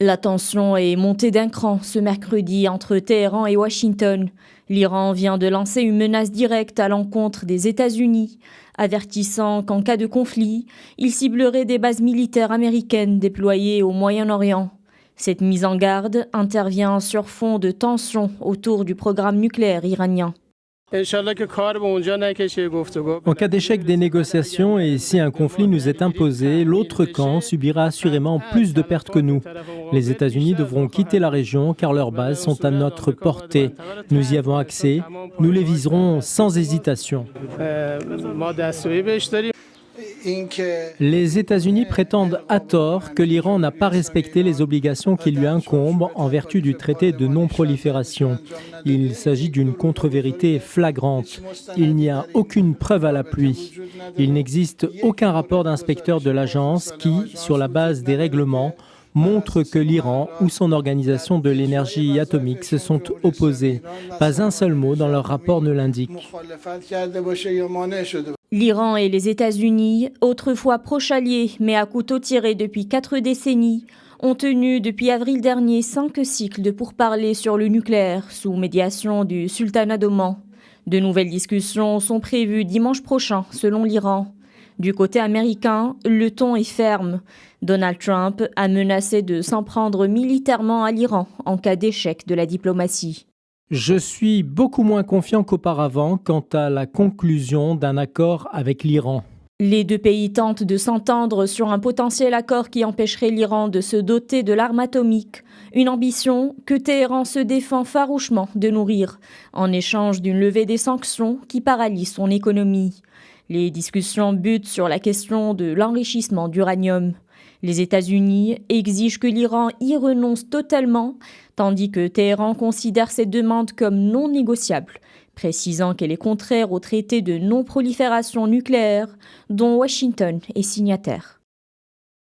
La tension est montée d'un cran ce mercredi entre Téhéran et Washington. L'Iran vient de lancer une menace directe à l'encontre des États-Unis, avertissant qu'en cas de conflit, il ciblerait des bases militaires américaines déployées au Moyen-Orient. Cette mise en garde intervient sur fond de tensions autour du programme nucléaire iranien. En cas d'échec des négociations et si un conflit nous est imposé, l'autre camp subira assurément plus de pertes que nous. Les États-Unis devront quitter la région car leurs bases sont à notre portée. Nous y avons accès, nous les viserons sans hésitation. Les États-Unis prétendent à tort que l'Iran n'a pas respecté les obligations qui lui incombent en vertu du traité de non-prolifération. Il s'agit d'une contre-vérité flagrante. Il n'y a aucune preuve à l'appui. Il n'existe aucun rapport d'inspecteur de l'agence qui, sur la base des règlements, montre que l'Iran ou son organisation de l'énergie atomique se sont opposés. Pas un seul mot dans leur rapport ne l'indique. L'Iran et les États-Unis, autrefois proches alliés mais à couteau tiré depuis 4 décennies, ont tenu depuis avril dernier 5 cycles de pourparlers sur le nucléaire sous médiation du sultanat d'Oman. De nouvelles discussions sont prévues dimanche prochain selon l'Iran. Du côté américain, le ton est ferme. Donald Trump a menacé de s'en prendre militairement à l'Iran en cas d'échec de la diplomatie. Je suis beaucoup moins confiant qu'auparavant quant à la conclusion d'un accord avec l'Iran. Les deux pays tentent de s'entendre sur un potentiel accord qui empêcherait l'Iran de se doter de l'arme atomique, une ambition que Téhéran se défend farouchement de nourrir, en échange d'une levée des sanctions qui paralyse son économie. Les discussions butent sur la question de l'enrichissement d'uranium. Les États-Unis exigent que l'Iran y renonce totalement, tandis que Téhéran considère cette demande comme non négociable, précisant qu'elle est contraire au traité de non-prolifération nucléaire dont Washington est signataire.